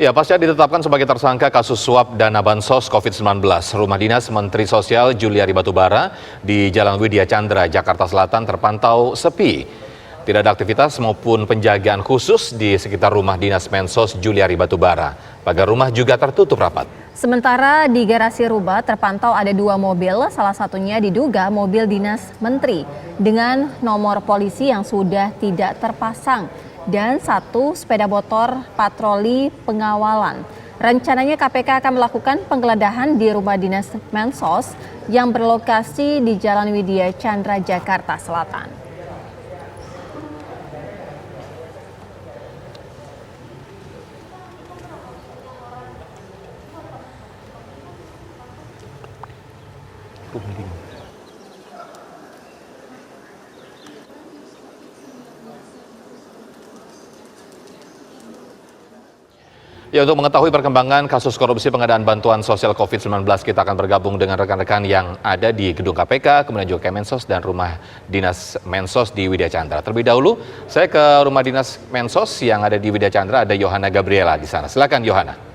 Ya, pasca ditetapkan sebagai tersangka kasus suap dana bansos COVID-19, Rumah Dinas Menteri Sosial Juliari Batubara di Jalan Widya Chandra, Jakarta Selatan terpantau sepi. Tidak ada aktivitas maupun penjagaan khusus di sekitar Rumah Dinas Mensos Juliari Batubara. Pagar rumah juga tertutup rapat. Sementara di garasi rumah terpantau ada 2 mobil, salah satunya diduga mobil dinas menteri dengan nomor polisi yang sudah tidak terpasang dan 1 sepeda motor patroli pengawalan. Rencananya KPK akan melakukan penggeledahan di rumah dinas Mensos yang berlokasi di Jalan Widya Chandra, Jakarta Selatan. Ya, untuk mengetahui perkembangan kasus korupsi pengadaan bantuan sosial COVID-19, kita akan bergabung dengan rekan-rekan yang ada di gedung KPK, kemudian juga Kemensos dan rumah dinas Mensos di Widya Chandra. Terlebih dahulu, saya ke rumah dinas Mensos yang ada di Widya Chandra, ada Yohana Gabriela di sana. Silakan Yohana.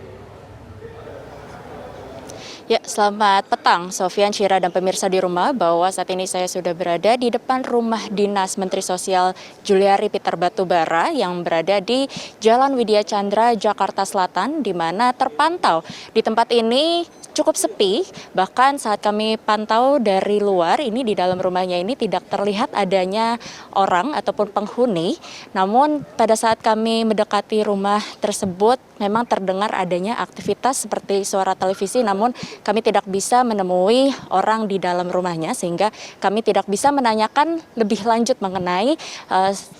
Ya, selamat petang Sofian, Syira, dan pemirsa di rumah, bahwa saat ini saya sudah berada di depan rumah dinas Menteri Sosial Juliari Peter Batubara yang berada di Jalan Widya Chandra, Jakarta Selatan, di mana terpantau di tempat ini cukup sepi. Bahkan saat kami pantau dari luar, ini di dalam rumahnya ini tidak terlihat adanya orang ataupun penghuni. Namun pada saat kami mendekati rumah tersebut, memang terdengar adanya aktivitas seperti suara televisi, namun kami tidak bisa menemui orang di dalam rumahnya, sehingga kami tidak bisa menanyakan lebih lanjut mengenai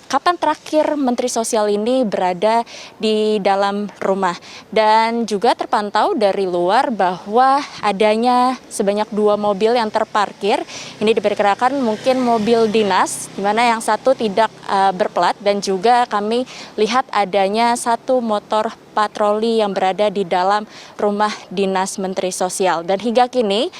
kapan terakhir Menteri Sosial ini berada di dalam rumah. Dan juga terpantau dari luar bahwa adanya sebanyak 2 mobil yang terparkir. Ini diperkirakan mungkin mobil dinas, di mana yang satu tidak berplat, dan juga kami lihat adanya 1 motor patroli yang berada di dalam rumah dinas Menteri Sosial. Dan hingga kini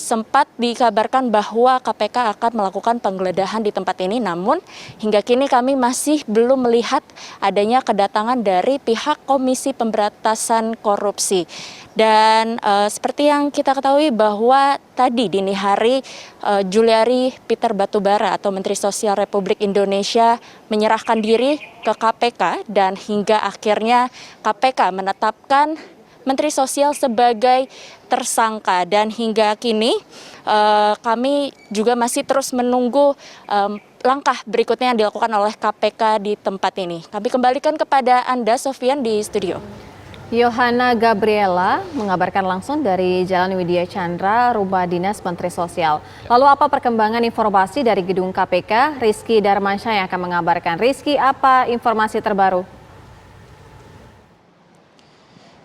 sempat dikabarkan bahwa KPK akan melakukan penggeledahan di tempat ini, namun hingga kini kami masih belum melihat adanya kedatangan dari pihak Komisi Pemberantasan Korupsi. Dan seperti yang kita ketahui bahwa tadi dini hari Juliari Peter Batubara atau Menteri Sosial Republik Indonesia menyerahkan diri ke KPK, dan hingga akhirnya KPK menetapkan Menteri Sosial sebagai tersangka. Dan hingga kini kami juga masih terus menunggu langkah berikutnya yang dilakukan oleh KPK di tempat ini. Kami kembalikan kepada Anda, Sofian, di studio. Yohana Gabriela mengabarkan langsung dari Jalan Widya Chandra, rumah dinas Menteri Sosial. Lalu apa perkembangan informasi dari gedung KPK? Rizky Darmansyah yang akan mengabarkan. Rizky, apa informasi terbaru?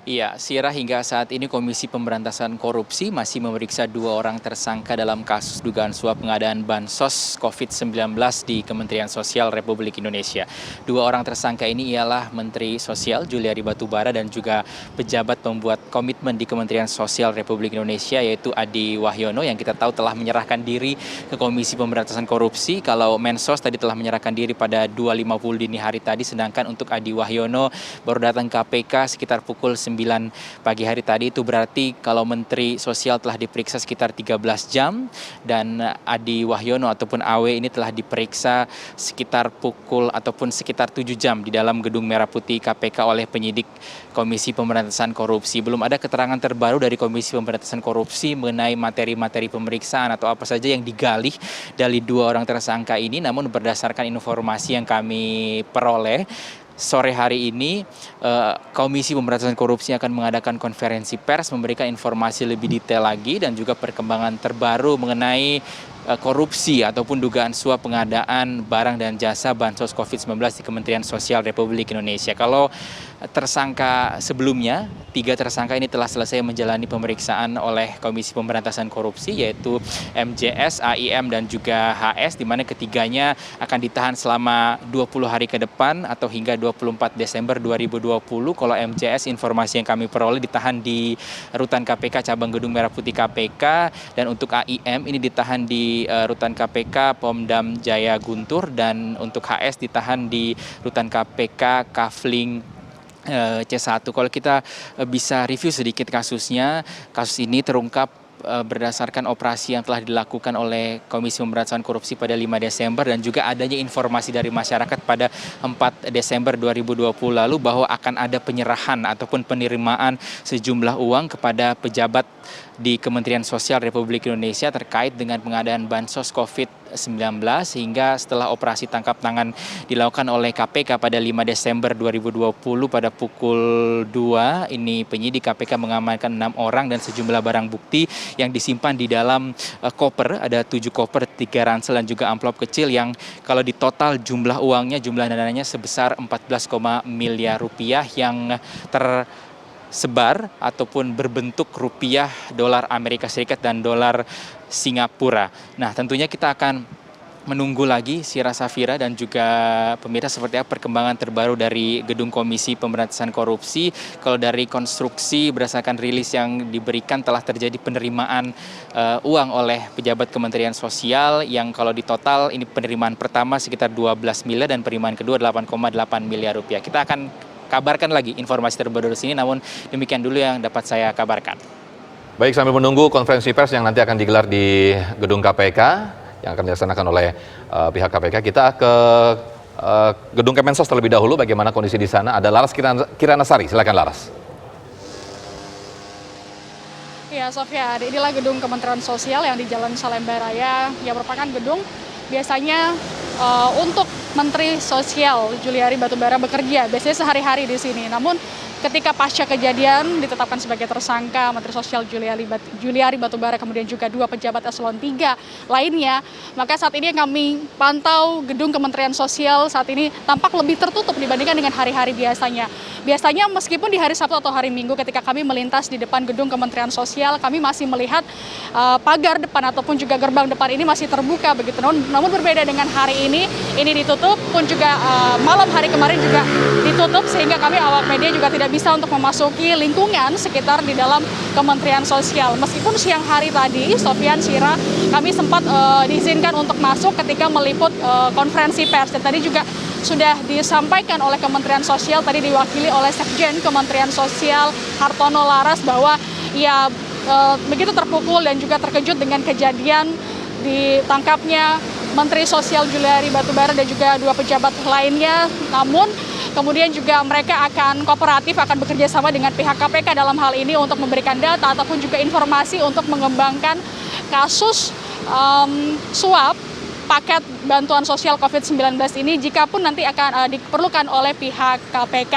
Iya, Syira, hingga saat ini Komisi Pemberantasan Korupsi masih memeriksa 2 orang tersangka dalam kasus dugaan suap pengadaan bansos COVID-19 di Kementerian Sosial Republik Indonesia. 2 orang tersangka ini ialah Menteri Sosial Juliari Batubara dan juga pejabat pembuat komitmen di Kementerian Sosial Republik Indonesia, yaitu Adi Wahyono, yang kita tahu telah menyerahkan diri ke Komisi Pemberantasan Korupsi. Kalau Mensos tadi telah menyerahkan diri pada 2.50 dini hari tadi, sedangkan untuk Adi Wahyono baru datang ke KPK sekitar pukul 9 pagi hari tadi. Itu berarti kalau Menteri Sosial telah diperiksa sekitar 13 jam dan Adi Wahyono ataupun AW ini telah diperiksa sekitar pukul ataupun sekitar 7 jam di dalam gedung Merah Putih KPK oleh penyidik Komisi Pemberantasan Korupsi. Belum ada keterangan terbaru dari Komisi Pemberantasan Korupsi mengenai materi-materi pemeriksaan atau apa saja yang digali dari 2 orang tersangka ini. Namun berdasarkan informasi yang kami peroleh, sore hari ini Komisi Pemberantasan Korupsi akan mengadakan konferensi pers memberikan informasi lebih detail lagi dan juga perkembangan terbaru mengenai korupsi ataupun dugaan suap pengadaan barang dan jasa bansos COVID-19 di Kementerian Sosial Republik Indonesia. Kalau tersangka sebelumnya, 3 tersangka ini telah selesai menjalani pemeriksaan oleh Komisi Pemberantasan Korupsi, yaitu MJS, AIM, dan juga HS, di mana ketiganya akan ditahan selama 20 hari ke depan atau hingga 24 Desember 2020. Kalau MJS, informasi yang kami peroleh, ditahan di Rutan KPK Cabang Gedung Merah Putih KPK, dan untuk AIM ini ditahan di Rutan KPK Pomdam Jaya Guntur, dan untuk HS ditahan di Rutan KPK Kafling C1. Kalau kita bisa review sedikit kasusnya, kasus ini terungkap berdasarkan operasi yang telah dilakukan oleh Komisi Pemberantasan Korupsi pada 5 Desember dan juga adanya informasi dari masyarakat pada 4 Desember 2020 lalu bahwa akan ada penyerahan ataupun penerimaan sejumlah uang kepada pejabat di Kementerian Sosial Republik Indonesia terkait dengan pengadaan bansos COVID-19 hingga setelah operasi tangkap tangan dilakukan oleh KPK pada 5 Desember 2020 pada pukul 2 ini penyidik KPK mengamankan 6 orang dan sejumlah barang bukti yang disimpan di dalam koper, ada 7 koper, 3 ransel dan juga amplop kecil yang kalau di total jumlah uangnya, jumlah dananya sebesar 14, miliar rupiah yang tersebar ataupun berbentuk rupiah, dolar Amerika Serikat dan dolar Singapura. Nah, tentunya kita akan menunggu lagi Sira Safira dan juga pemirsa seperti apa perkembangan terbaru dari Gedung Komisi Pemberantasan Korupsi. Kalau dari konstruksi berdasarkan rilis yang diberikan telah terjadi penerimaan uang oleh pejabat Kementerian Sosial yang kalau di total ini penerimaan pertama sekitar 12 miliar dan penerimaan kedua 8,8 miliar rupiah. Kita akan kabarkan lagi informasi terbaru di sini, namun demikian dulu yang dapat saya kabarkan. Baik, sambil menunggu konferensi pers yang nanti akan digelar di Gedung KPK, yang akan dilaksanakan oleh pihak KPK. Kita ke Gedung Kemensos terlebih dahulu. Bagaimana kondisi di sana? Ada Laras Kiranasari. Silakan Laras. Ya, Sofia, inilah gedung Kementerian Sosial yang di Jalan Salemba Raya, yang merupakan gedung biasanya untuk Menteri Sosial Juliari Batubara bekerja. Biasanya sehari-hari di sini. Namun ketika pasca kejadian ditetapkan sebagai tersangka Menteri Sosial Juliari Batubara, kemudian juga 2 pejabat eselon 3 lainnya, maka saat ini yang kami pantau gedung Kementerian Sosial saat ini tampak lebih tertutup dibandingkan dengan hari-hari biasanya. Biasanya meskipun di hari Sabtu atau hari Minggu ketika kami melintas di depan gedung Kementerian Sosial, kami masih melihat pagar depan ataupun juga gerbang depan ini masih terbuka begitu. Namun berbeda dengan hari ini ditutup, pun juga malam hari kemarin juga ditutup, sehingga kami awak media juga tidak bisa untuk memasuki lingkungan sekitar di dalam Kementerian Sosial. Meskipun siang hari tadi, Sofian, Syira, kami sempat diizinkan untuk masuk ketika meliput konferensi pers. Dan tadi juga sudah disampaikan oleh Kementerian Sosial, tadi diwakili oleh Sekjen Kementerian Sosial Hartono Laras, bahwa ia begitu terpukul dan juga terkejut dengan kejadian ditangkapnya Menteri Sosial Juliari Batubara dan juga 2 pejabat lainnya. Namun kemudian juga mereka akan kooperatif, akan bekerja sama dengan pihak KPK dalam hal ini untuk memberikan data ataupun juga informasi untuk mengembangkan kasus suap paket bantuan sosial COVID-19 ini jika pun nanti akan diperlukan oleh pihak KPK.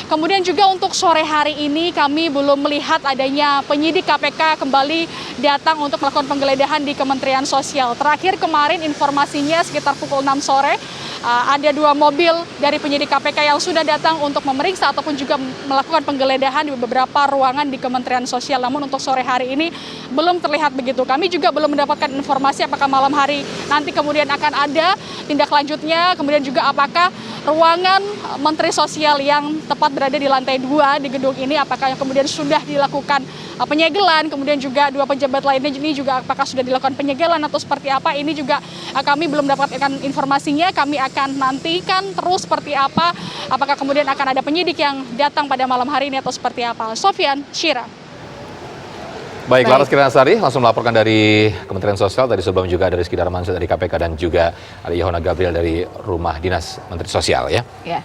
Kemudian juga untuk sore hari ini kami belum melihat adanya penyidik KPK kembali datang untuk melakukan penggeledahan di Kementerian Sosial. Terakhir kemarin informasinya sekitar pukul 6 sore ada 2 mobil dari penyidik KPK yang sudah datang untuk memeriksa ataupun juga melakukan penggeledahan di beberapa ruangan di Kementerian Sosial. Namun untuk sore hari ini belum terlihat begitu. Kami juga belum mendapatkan informasi apakah malam hari nanti kemudian akan ada tindak lanjutnya, kemudian juga apakah ruangan Menteri Sosial yang tepat berada di lantai 2 di gedung ini apakah yang kemudian sudah dilakukan penyegelan, kemudian juga 2 pejabat lainnya ini juga apakah sudah dilakukan penyegelan atau seperti apa, ini juga kami belum dapatkan informasinya. Kami akan nantikan terus seperti apa, apakah kemudian akan ada penyidik yang datang pada malam hari ini atau seperti apa. Sofian, Syira. Baik, Laras Kiranasari langsung melaporkan dari Kementerian Sosial. Tadi sebelum juga ada Rizky Darmansyah dari KPK dan juga ada Yohana Gabriel dari Rumah Dinas Menteri Sosial ya.